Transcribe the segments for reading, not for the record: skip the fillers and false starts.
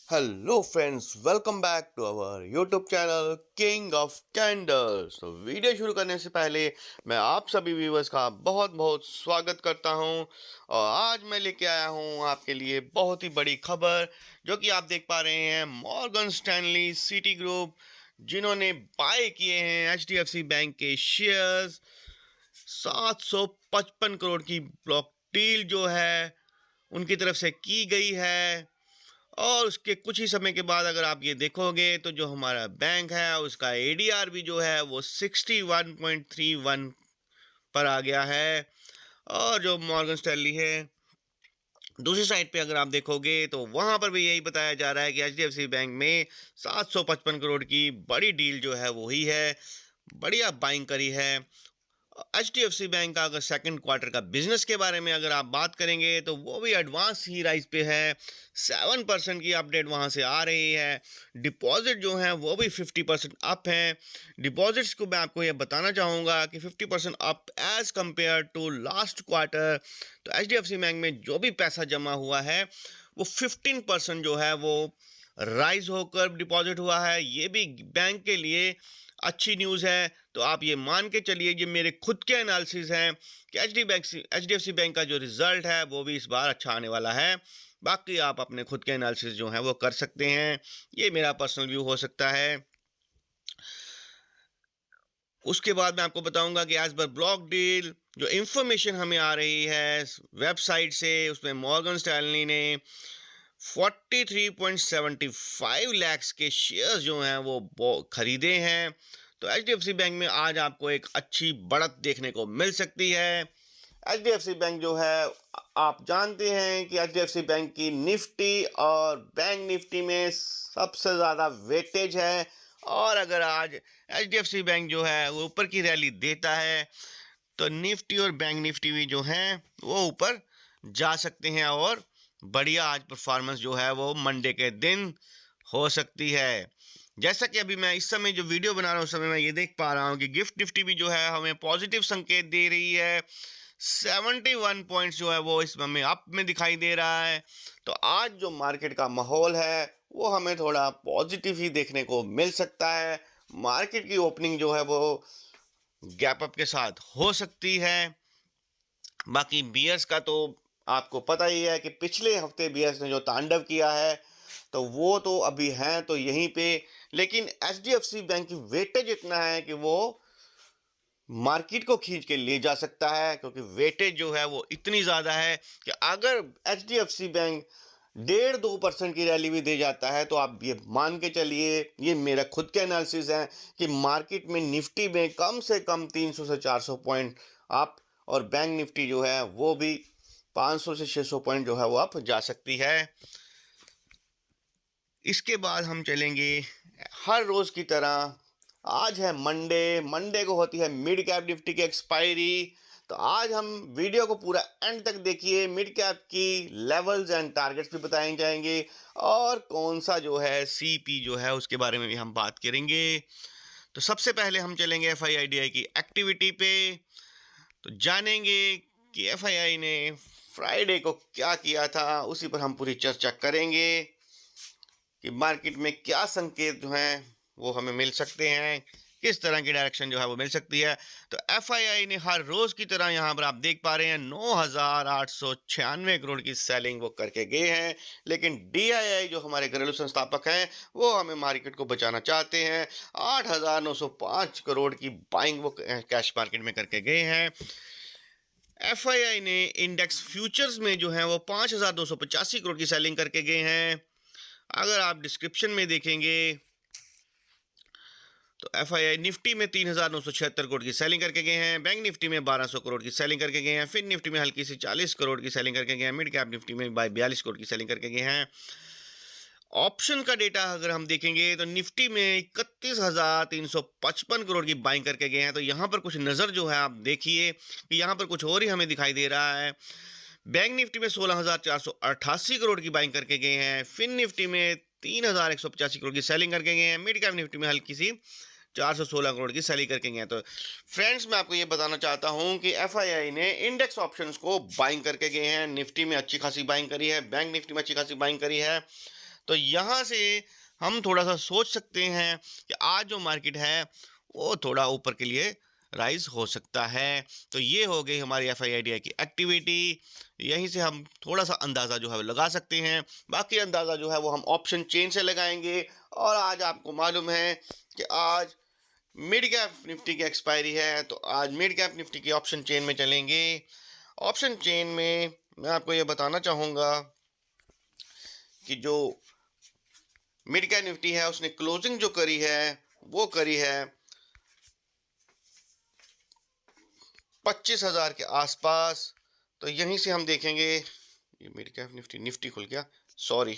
Hello friends, welcome back to our YouTube channel King of Candles. तो video शुरू करने से पहले मैं आप सभी व्यूवर्स का बहुत बहुत स्वागत करता हूं। और आज मैं लेके आया हूं आपके लिए बहुत ही बड़ी खबर, जो कि आप देख पा रहे हैं मॉर्गन स्टैनली सिटी ग्रुप, जिन्होंने बाय किए हैं एचडीएफसी बैंक के शेयर्स। 755 करोड़ की ब्लॉक डील जो है उनकी तरफ से की गई है। और उसके कुछ ही समय के बाद अगर आप ये देखोगे तो जो हमारा बैंक है उसका एडीआर भी जो है वो 61.31 पर आ गया है। और जो मॉर्गन स्टैनली है दूसरी साइड पे अगर आप देखोगे तो वहां पर भी यही बताया जा रहा है कि एचडीएफसी बैंक में 755 करोड़ की बड़ी डील जो है वो ही है, बढ़िया बाइंग करी है। एचडीएफसी बैंक का अगर सेकंड क्वार्टर का बिजनेस के बारे में अगर आप बात करेंगे तो वो भी एडवांस ही राइज पे है। 7% की अपडेट वहां से आ रही है। डिपॉजिट जो है वो भी 50% अप है। डिपॉजिट्स को मैं आपको ये बताना चाहूँगा कि 50% up as compare to last quarter. तो एचडीएफसी बैंक में जो भी पैसा जमा हुआ है वो 15% जो है वो राइज होकर डिपॉजिट हुआ है। ये भी बैंक के लिए अच्छी न्यूज़ है। तो आप ये मान के चलिए, ये मेरे खुद के एनालिसिस हैं कि एचडीएफसी बैंक का जो रिजल्ट है वो भी इस बार अच्छा आने वाला है। बाकी आप अपने खुद के एनालिसिस जो है वो कर सकते हैं, ये मेरा पर्सनल व्यू हो सकता है। उसके बाद मैं आपको बताऊंगा कि एज पर ब्लॉक डील जो इंफॉर्मेशन हमें आ रही है वेबसाइट से, उसमें मॉर्गन स्टैनली ने 43.75 लैक्स के शेयर्स जो हैं वो खरीदे हैं। तो एचडीएफसी बैंक में आज आपको एक अच्छी बढ़त देखने को मिल सकती है। एचडीएफसी बैंक जो है, आप जानते हैं कि एचडीएफसी बैंक की निफ्टी और बैंक निफ्टी में सबसे ज़्यादा वेटेज है। और अगर आज एचडीएफसी बैंक जो है वो ऊपर की रैली देता है तो निफ्टी और बैंक निफ्टी भी जो है वो ऊपर जा सकते हैं। और बढ़िया आज परफॉर्मेंस जो है वो मंडे के दिन हो सकती है। जैसा कि अभी मैं इस समय जो वीडियो बना रहा हूँ उस समय मैं ये देख पा रहा हूँ कि गिफ्ट निफ्टी भी जो है हमें पॉजिटिव संकेत दे रही है। 71 पॉइंट्स जो है वो इस हमें अप में दिखाई दे रहा है। तो आज जो मार्केट का माहौल है वो हमें थोड़ा पॉजिटिव ही देखने को मिल सकता है। मार्केट की ओपनिंग जो है वो गैप अप के साथ हो सकती है। बाकी बियर्स का तो आपको पता ही है कि पिछले हफ्ते बियर्स ने जो तांडव किया है तो वो तो अभी हैं तो यहीं पे। लेकिन एचडीएफसी बैंक की वेटेज इतना है कि वो मार्केट को खींच के ले जा सकता है, क्योंकि वेटेज जो है वो इतनी ज़्यादा है कि अगर एचडीएफसी बैंक 1.5-2% की रैली भी दे जाता है तो आप ये मान के चलिए, ये मेरा खुद के एनालिसिस है कि मार्केट में निफ्टी में कम से कम 300 से 400 पॉइंट अप, और बैंक निफ्टी जो है वो भी 500 से 600 पॉइंट जो है वो अप जा सकती है। इसके बाद हम चलेंगे हर रोज़ की तरह। आज है मंडे, मंडे को होती है मिड कैप निफ्टी की एक्सपायरी। तो आज हम वीडियो को पूरा एंड तक देखिए, मिड कैप की लेवल्स एंड टारगेट्स भी बताए जाएंगे और कौन सा जो है सीपी जो है उसके बारे में भी हम बात करेंगे। तो सबसे पहले हम चलेंगे एफआईआईडीआई की एक्टिविटी पे। तो जानेंगे कि एफआईआई ने फ्राइडे को क्या किया था, उसी पर हम पूरी चर्चा करेंगे कि मार्केट में क्या संकेत जो हैं वो हमें मिल सकते हैं, किस तरह की डायरेक्शन जो है वो मिल सकती है। तो एफआईआई ने हर रोज की तरह यहाँ पर आप देख पा रहे हैं 9,896 करोड़ की सेलिंग वो करके गए हैं। लेकिन डीआईआई जो हमारे घरेलू संस्थापक हैं वो हमें मार्केट को बचाना चाहते हैं। 8,905 करोड़ की बाइंग वो कैश मार्केट में करके गए हैं। एफआईआई ने इंडेक्स फ्यूचर्स में जो है वो 5,285 करोड़ की सेलिंग करके गए हैं। अगर आप डिस्क्रिप्शन में देखेंगे तो एफआईआई निफ्टी में 3,976 करोड़ की सेलिंग करके गए हैं, बैंक निफ्टी में 1,200 करोड़ की सेलिंग करके गए हैं, फिन निफ्टी में हल्की सी 40 करोड़ की सेलिंग करके गए हैं, मिड कैप निफ्टी में 42 करोड़ की सेलिंग करके गए हैं। ऑप्शन का डेटा अगर हम देखेंगे तो निफ्टी में 31,355 करोड़ की बाइंग करके गए हैं। तो यहाँ पर कुछ नज़र जो है आप देखिए कि यहाँ पर कुछ और ही हमें दिखाई दे रहा है। बैंक निफ्टी में 16,488 करोड़ की बाइंग करके गए हैं, फिन निफ्टी में 3,185 करोड़ की सेलिंग करके गए हैं, मिड कैप निफ्टी में हल्की सी 416 करोड़ की सेलिंग करके गए हैं। तो फ्रेंड्स, मैं आपको ये बताना चाहता हूँ कि एफआईआई ने इंडेक्स ऑप्शंस को बाइंग करके गए हैं। निफ्टी में अच्छी खासी बाइंग करी है, बैंक निफ्टी में अच्छी खासी बाइंग करी है। तो यहाँ से हम थोड़ा-सा सोच सकते हैं कि आज जो मार्केट है, वो थोड़ा ऊपर के लिए राइज़ हो सकता है। तो ये हो गई हमारी एफआईआईडीआई की एक्टिविटी। यहीं से हम थोड़ा-सा अंदाज़ा जो है वो लगा सकते हैं। बाकी अंदाज़ा जो है वो हम ऑप्शन चेन से लगाएँगे। और आज आपको मालूम है कि आज मिड कैप निफ्टी की एक्सपायरी है, तो आज मिड कैप निफ्टी की ऑप्शन चेन में चलेंगे। ऑप्शन चेन में मैं आपको ये बताना चाहूँगा कि जो मिड कैप निफ्टी है उसने क्लोजिंग जो करी है वो करी है 25,000 के आसपास। तो यहीं से हम देखेंगे, ये मिड कैप निफ्टी निफ्टी खुल गया, सॉरी,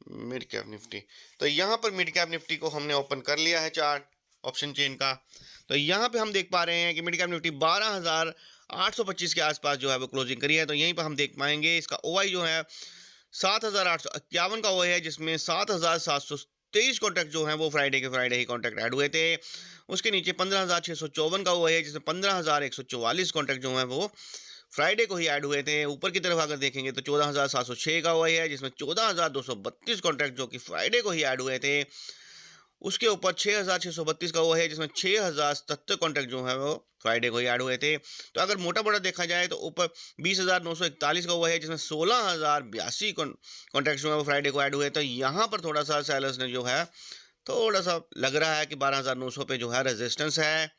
मिड कैप निफ्टी। तो यहाँ पर मिड कैप निफ्टी को हमने ओपन कर लिया है चार्ट ऑप्शन चेन का। तो यहाँ पे हम देख पा रहे हैं कि मिड कैप निफ्टी 12,825 के आसपास जो है वो क्लोजिंग करी है। तो यहीं पर हम देख पाएंगे इसका ओआई जो है 7,851 का ओआई है, जिसमें 7,723 कॉन्ट्रैक्ट जो है वो फ्राइडे के फ्राइडे ही कॉन्ट्रैक्ट ऐड हुए थे। उसके नीचे 15,654 का ओआई है, जिसमें 15,144 कॉन्ट्रैक्ट जो है वो फ्राइडे को ही ऐड हुए थे। ऊपर की तरफ अगर देखेंगे तो 14,706 का ओआई है, जिसमें 14,232 कॉन्ट्रैक्ट जो कि फ्राइडे को ही ऐड हुए थे। उसके ऊपर 6,632 का वो है, जिसमें 6,077 कॉन्ट्रैक्ट जो है वो फ्राइडे को ही ऐड हुए थे। तो अगर मोटा मोटा देखा जाए तो ऊपर 20,941 का वो है, जिसमें 16,082 कॉन्ट्रैक्ट जो है वो फ्राइडे को ऐड हुए। तो यहाँ पर थोड़ा सा सेलर्स ने जो है थोड़ा सा लग रहा है कि 12,900 पे जो है रेजिस्टेंस है।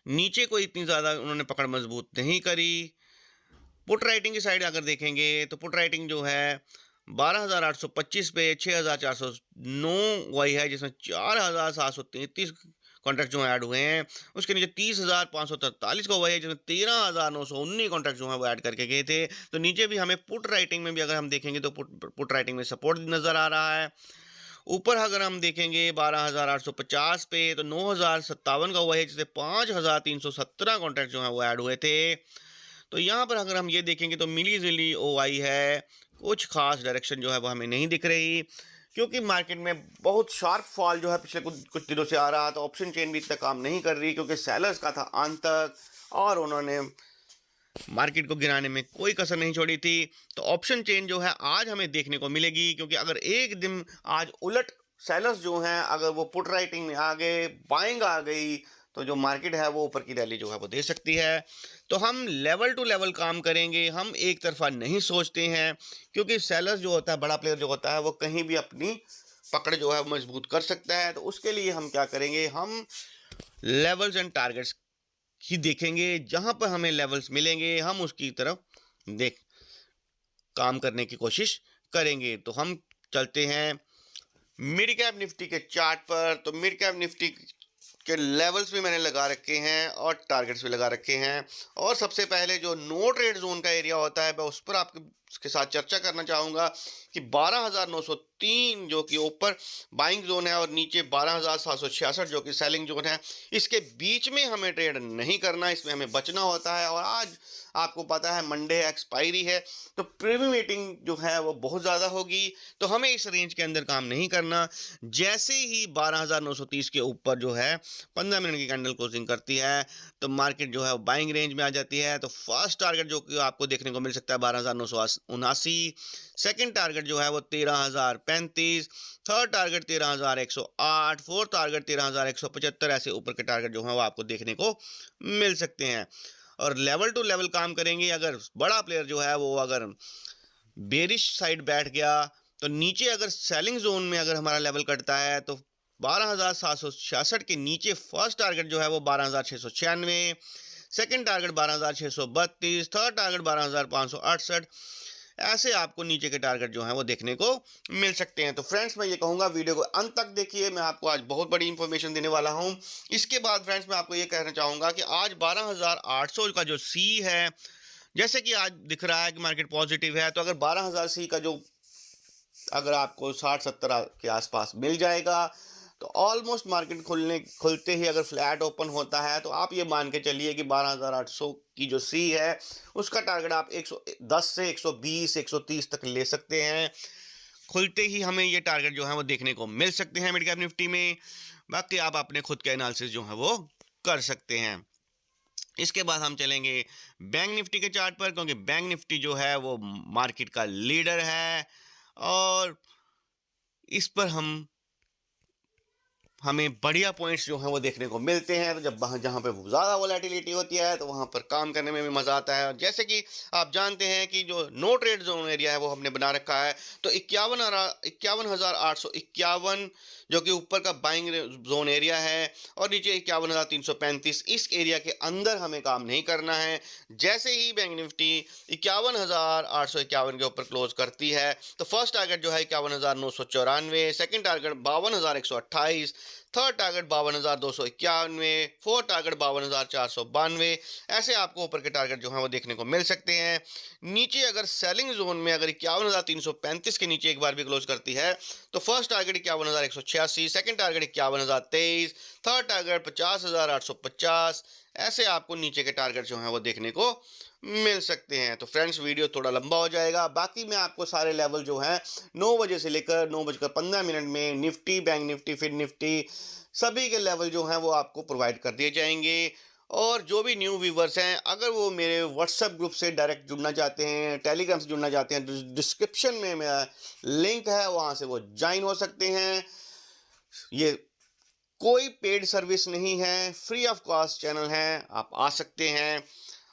नीचे कोई इतनी ज़्यादा उन्होंने पकड़ मजबूत नहीं करी। पुट राइटिंग की साइड अगर देखेंगे तो पुट राइटिंग जो है 12,825 पे 6,409 वही है, जिसमें 4,733 कॉन्ट्रैक्ट जो है ऐड हुए हैं। उसके नीचे 30,543 को वही है, जिसमें 13,919 कॉन्ट्रैक्ट जो है वो ऐड करके गए थे। तो नीचे भी हमें पुट राइटिंग में भी अगर हम देखेंगे तो पुट राइटिंग में सपोर्ट नजर आ रहा है। ऊपर अगर हम देखेंगे 12,850 पे तो 9,057 का हुआ है, जिससे 5,317 कॉन्ट्रैक्ट जो है वो ऐड हुए थे। तो यहाँ पर अगर हम ये देखेंगे तो मिली जुली ओआई है, कुछ खास डायरेक्शन जो है वो हमें नहीं दिख रही, क्योंकि मार्केट में बहुत शार्प फॉल जो है पिछले कुछ दिनों से आ रहा। तो ऑप्शन चेन भी इतना काम नहीं कर रही, क्योंकि सेलर्स का था आंतक और उन्होंने मार्केट को गिराने में कोई कसर नहीं छोड़ी थी। तो ऑप्शन चेन जो है आज हमें देखने को मिलेगी, क्योंकि अगर एक दिन आज उलट सेलर्स जो हैं अगर वो पुट राइटिंग में आ गए, बाइंग आ गई, तो जो मार्केट है वो ऊपर की रैली जो है वो दे सकती है। तो हम लेवल टू लेवल काम करेंगे, हम एक तरफा नहीं सोचते हैं, क्योंकि सेलर्स जो होता है, बड़ा प्लेयर जो होता है, वो कहीं भी अपनी पकड़ जो है मजबूत कर सकता है। तो उसके लिए हम क्या करेंगे, हम लेवल्स एंड टारगेट्स ही देखेंगे। जहां पर हमें लेवल्स मिलेंगे हम उसकी तरफ देख काम करने की कोशिश करेंगे। तो हम चलते हैं मिड कैप निफ्टी के चार्ट पर। तो मिड कैप निफ्टी के लेवल्स भी मैंने लगा रखे हैं और टारगेट्स भी लगा रखे हैं। और सबसे पहले जो नो ट्रेड जोन का एरिया होता है, मैं उस पर आपके साथ चर्चा करना चाहूँगा कि 12,903 जो कि ऊपर बाइंग जोन है और नीचे 12,766 जो कि सेलिंग जोन है, इसके बीच में हमें ट्रेड नहीं करना, इसमें हमें बचना होता है। और आज आपको पता है मंडे एक्सपायरी है, तो प्रीव्यू मीटिंग जो है वो बहुत ज़्यादा होगी, तो हमें इस रेंज के अंदर काम नहीं करना। जैसे ही 12,930 के ऊपर जो है 15 मिनट की कैंडल क्लोजिंग करती है, तो मार्केट जो है बाइंग रेंज में आ जाती है। तो फर्स्ट टारगेट जो कि आपको देखने को मिल सकता है 12,979, सेकंड टारगेट जो है वो 13,035, थर्ड टारगेट 13,108, फोर्थ टारगेट 13,175, ऐसे ऊपर के टारगेट जो है वो आपको देखने को मिल सकते हैं। और लेवल टू लेवल काम करेंगे। अगर बड़ा प्लेयर जो है वो अगर बेरिश साइड बैठ गया, तो नीचे अगर सेलिंग जोन में अगर हमारा लेवल कटता है, तो 12,766 के नीचे फर्स्ट टारगेट जो है वो 12,696, सेकंड टारगेट 12,632, थर्ड टारगेट 12,568, ऐसे आपको नीचे के टारगेट जो हैं वो देखने को मिल सकते हैं। तो फ्रेंड्स, मैं ये कहूँगा वीडियो को अंत तक देखिए, मैं आपको आज बहुत बड़ी इंफॉर्मेशन देने वाला हूँ। इसके बाद फ्रेंड्स मैं आपको ये कहना चाहूँगा कि आज 12,800 का जो सी है, जैसे कि आज दिख रहा है कि मार्केट पॉजिटिव है, तो अगर 12,000 सी का जो अगर आपको 60-70 के आसपास मिल जाएगा, तो ऑलमोस्ट मार्केट खुलते ही अगर फ्लैट ओपन होता है, तो आप ये मान के चलिए कि 12,800 की जो सी है उसका टारगेट आप 110 से 120 130 तक ले सकते हैं। खुलते ही हमें ये टारगेट जो है वो देखने को मिल सकते हैं मिड कैप निफ्टी में। बाकी आप अपने खुद के एनालिसिस जो है वो कर सकते हैं। इसके बाद हम चलेंगे बैंक निफ्टी के चार्ट पर, क्योंकि बैंक निफ्टी जो है वो मार्केट का लीडर है और इस पर हमें बढ़िया पॉइंट्स जो हैं वो देखने को मिलते हैं। तो जब वहाँ जहाँ पे ज़्यादा वोलेटिलिटी होती है तो वहाँ पर काम करने में भी मज़ा आता है। और जैसे कि आप जानते हैं कि जो नो ट्रेड जोन एरिया है वो हमने बना रखा है, तो 51,851 जो कि ऊपर का बाइंग जोन एरिया है और नीचे 51,335, इस एरिया के अंदर हमें काम नहीं करना है। जैसे ही बैंक निफ्टी 51,851 के ऊपर क्लोज करती है तो फर्स्ट टारगेट जो है 51,994, second target 52,128, third target 52,291, fourth target 52,492। ऐसे आपको ऊपर के टारगेट जो है वो देखने को मिल सकते हैं। नीचे अगर सेलिंग जोन में अगर 51,335 के नीचे एक बार भी क्लोज करती है तो first target 51,186, second target 51,023, third target 50,850। ऐसे आपको नीचे के टारगेट जो हैं वो देखने को मिल सकते हैं। तो फ्रेंड्स, वीडियो थोड़ा लंबा हो जाएगा, बाकी मैं आपको सारे लेवल जो हैं 9 बजे से लेकर 9:15 में निफ्टी, बैंक निफ्टी, फिर निफ्टी, सभी के लेवल जो हैं वो आपको प्रोवाइड कर दिए जाएंगे। और जो भी न्यू व्यूवर्स हैं, अगर वो मेरे व्हाट्सएप ग्रुप से डायरेक्ट जुड़ना चाहते हैं, टेलीग्राम से जुड़ना चाहते हैं, तो डिस्क्रिप्शन में मेरा लिंक है, वहाँ से वो ज्वाइन हो सकते हैं। ये कोई पेड सर्विस नहीं है, फ्री ऑफ कॉस्ट चैनल है, आप आ सकते हैं।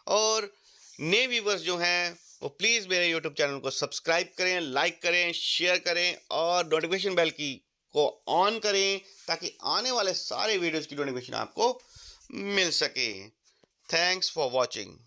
और नए व्यूवर्स जो हैं वो प्लीज़ मेरे यूट्यूब चैनल को सब्सक्राइब करें, लाइक करें, शेयर करें और नोटिफिकेशन बेल की को ऑन करें ताकि आने वाले सारे वीडियोस की नोटिफिकेशन आपको मिल सके। Thanks for watching.